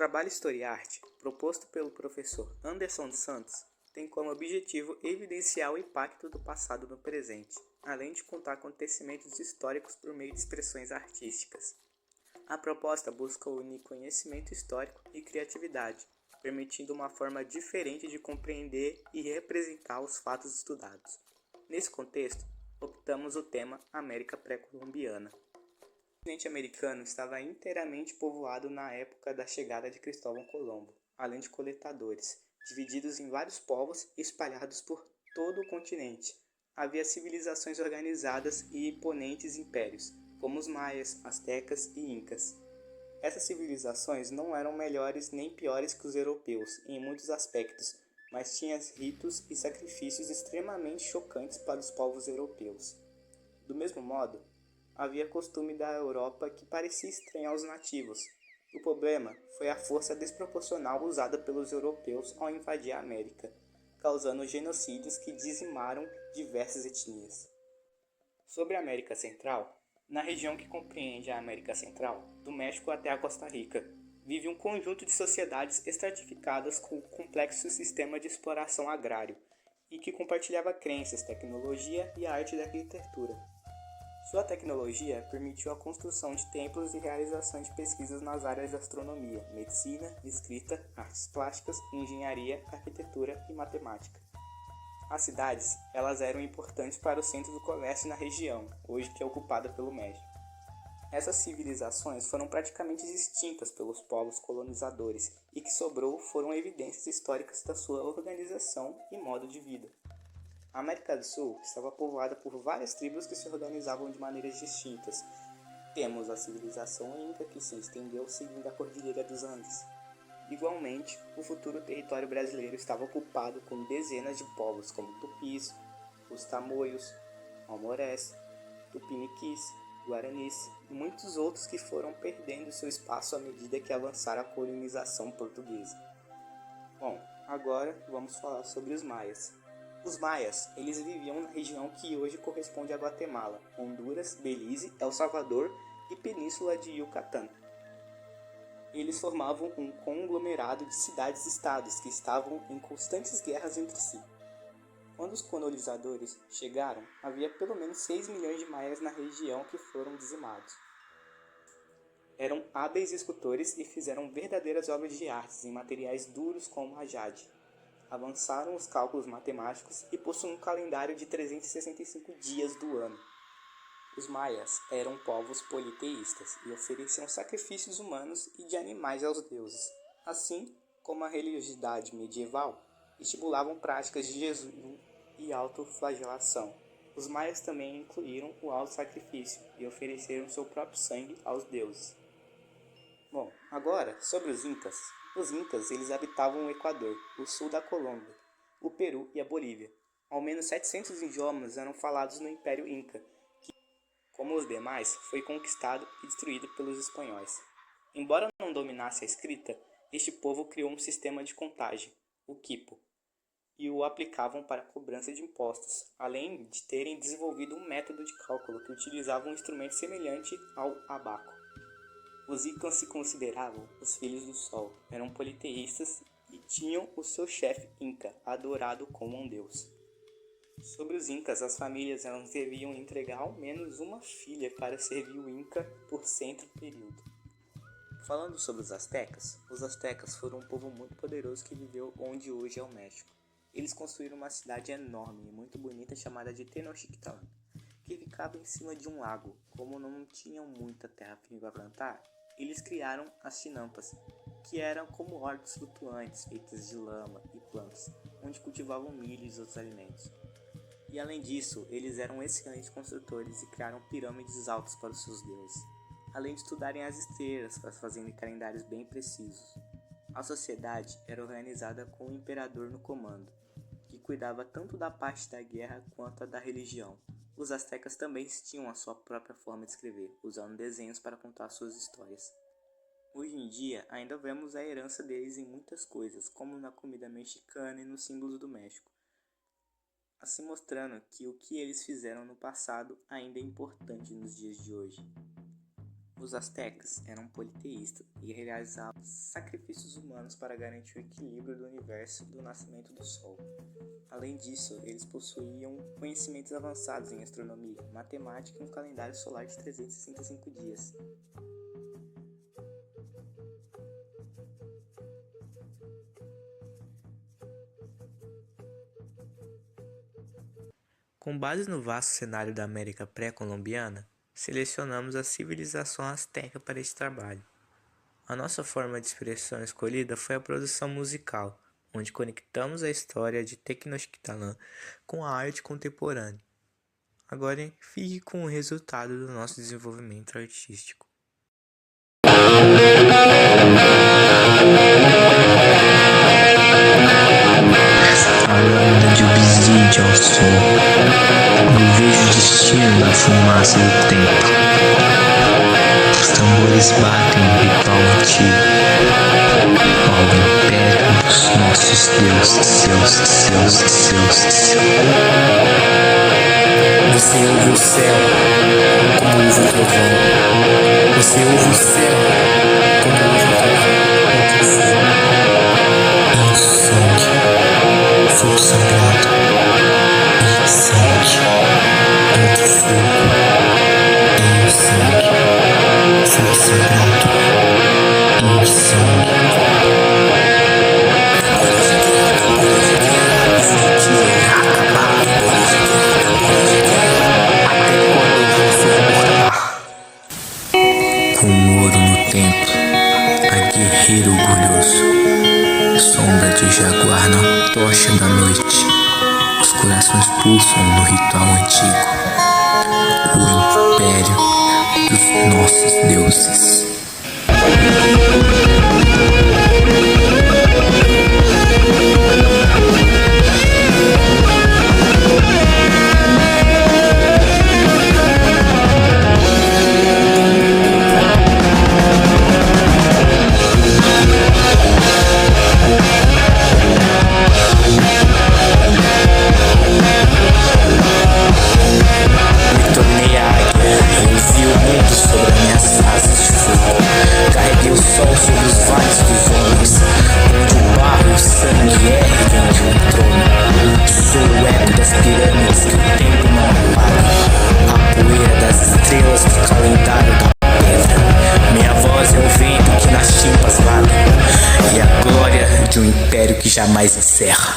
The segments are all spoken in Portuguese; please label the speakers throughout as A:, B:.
A: trabalho Historiarte, proposto pelo professor Anderson dos Santos, tem como objetivo evidenciar o impacto do passado no presente, além de contar acontecimentos históricos por meio de expressões artísticas. A proposta busca unir conhecimento histórico e criatividade, permitindo uma forma diferente de compreender e representar os fatos estudados. Nesse contexto, optamos o tema América Pré-Colombiana. O continente americano estava inteiramente povoado na época da chegada de Cristóvão Colombo, além de coletadores, divididos em vários povos espalhados por todo o continente. Havia civilizações organizadas e imponentes impérios, como os maias, astecas e incas. Essas civilizações não eram melhores nem piores que os europeus em muitos aspectos, mas tinham ritos e sacrifícios extremamente chocantes para os povos europeus. Do mesmo modo, havia costume da Europa que parecia estranho aos nativos. O problema foi a força desproporcional usada pelos europeus ao invadir a América, causando genocídios que dizimaram diversas etnias. Sobre a América Central, na região que compreende a América Central, do México até a Costa Rica, vive um conjunto de sociedades estratificadas com um complexo sistema de exploração agrário e que compartilhava crenças, tecnologia e a arte da arquitetura. Sua tecnologia permitiu a construção de templos e realização de pesquisas nas áreas de astronomia, medicina, escrita, artes plásticas, engenharia, arquitetura e matemática. As cidades, elas eram importantes para o centro do comércio na região, hoje que é ocupada pelo México. Essas civilizações foram praticamente extintas pelos povos colonizadores e que sobrou foram evidências históricas da sua organização e modo de vida. A América do Sul estava povoada por várias tribos que se organizavam de maneiras distintas. Temos a civilização Inca, que se estendeu seguindo a Cordilheira dos Andes. Igualmente, o futuro território brasileiro estava ocupado com dezenas de povos como Tupis, os Tamoios, Aimorés, Tupiniquis, Guaranis e muitos outros que foram perdendo seu espaço à medida que avançara a colonização portuguesa. Bom, agora vamos falar sobre os maias. Os maias, eles viviam na região que hoje corresponde a Guatemala, Honduras, Belize, El Salvador e Península de Yucatán. Eles formavam um conglomerado de cidades-estados que estavam em constantes guerras entre si. Quando os colonizadores chegaram, havia pelo menos 6 milhões de maias na região que foram dizimados. Eram hábeis escultores e fizeram verdadeiras obras de arte em materiais duros como a jade. Avançaram os cálculos matemáticos e possuem um calendário de 365 dias do ano. Os maias eram povos politeístas e ofereciam sacrifícios humanos e de animais aos deuses, assim como a religiosidade medieval estimulavam práticas de jejum e autoflagelação. Os maias também incluíram o auto-sacrifício e ofereceram seu próprio sangue aos deuses. Bom, agora sobre os incas. Os incas eles habitavam o Equador, o sul da Colômbia, o Peru e a Bolívia. Ao menos 700 idiomas eram falados no Império Inca, que, como os demais, foi conquistado e destruído pelos espanhóis. Embora não dominasse a escrita, este povo criou um sistema de contagem, o quipo, e o aplicavam para a cobrança de impostos, além de terem desenvolvido um método de cálculo que utilizava um instrumento semelhante ao abaco. Os incas se consideravam os filhos do sol, eram politeístas e tinham o seu chefe Inca, adorado como um deus. Sobre os incas, as famílias elas deviam entregar ao menos uma filha para servir o Inca por certo período. Falando sobre os astecas foram um povo muito poderoso que viveu onde hoje é o México. Eles construíram uma cidade enorme e muito bonita chamada de Tenochtitlan, que ficava em cima de um lago. Como não tinham muita terra firme para plantar, eles criaram as chinampas, que eram como hortas flutuantes feitas de lama e plantas, onde cultivavam milho e outros alimentos. E além disso, eles eram excelentes construtores e criaram pirâmides altas para os seus deuses, além de estudarem as estrelas, fazendo calendários bem precisos. A sociedade era organizada com o imperador no comando, que cuidava tanto da parte da guerra quanto da religião. Os astecas também tinham a sua própria forma de escrever, usando desenhos para contar suas histórias. Hoje em dia, ainda vemos a herança deles em muitas coisas, como na comida mexicana e nos símbolos do México, assim mostrando que o que eles fizeram no passado ainda é importante nos dias de hoje. Os astecas eram politeístas e realizavam sacrifícios humanos para garantir o equilíbrio do universo do nascimento do Sol. Além disso, eles possuíam conhecimentos avançados em astronomia, matemática e um calendário solar de 365 dias. Com base no vasto cenário da América pré-colombiana, selecionamos a civilização asteca para esse trabalho. A nossa forma de expressão escolhida foi a produção musical, onde conectamos a história de Tenochtitlan com a arte contemporânea. Agora fique com o resultado do nosso desenvolvimento artístico.
B: A lâmina de obsidian ao sol, eu vejo destino na fumaça do tempo. Os tambores batem no ritual antigo, ao império dos nossos deuses.
C: Você ouve o céu como ouve o trovão. Você ouve o céu como ouve o trovão.
B: Em sangue, fogo sagrado. Em sangue, entre fogo. Em sangue, fogo sagrado. Em sangue. Com ouro no templo, a guerreiro orgulhoso, sombra de jaguar na tocha da noite, os corações pulsam no ritual antigo, o império dos nossos deuses. De um império que jamais encerra.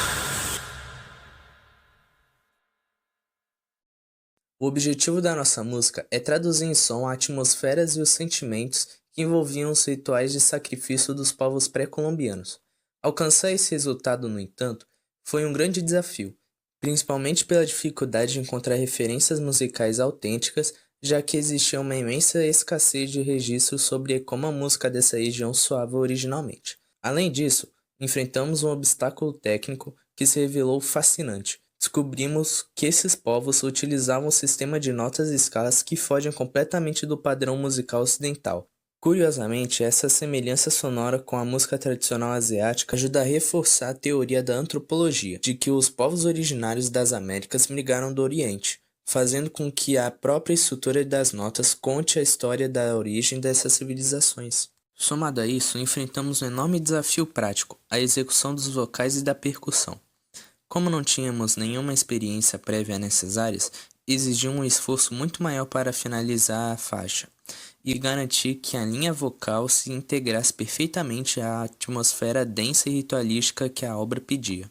D: O objetivo da nossa música é traduzir em som as atmosferas e os sentimentos que envolviam os rituais de sacrifício dos povos pré-colombianos. Alcançar esse resultado, no entanto, foi um grande desafio, principalmente pela dificuldade de encontrar referências musicais autênticas, já que existia uma imensa escassez de registros sobre como a música dessa região soava originalmente. Além disso, enfrentamos um obstáculo técnico que se revelou fascinante. Descobrimos que esses povos utilizavam um sistema de notas e escalas que fogem completamente do padrão musical ocidental. Curiosamente, essa semelhança sonora com a música tradicional asiática ajuda a reforçar a teoria da antropologia, de que os povos originários das Américas migraram do Oriente, fazendo com que a própria estrutura das notas conte a história da origem dessas civilizações. Somado a isso, enfrentamos um enorme desafio prático, a execução dos vocais e da percussão. Como não tínhamos nenhuma experiência prévia nessas áreas, exigiu um esforço muito maior para finalizar a faixa e garantir que a linha vocal se integrasse perfeitamente à atmosfera densa e ritualística que a obra pedia.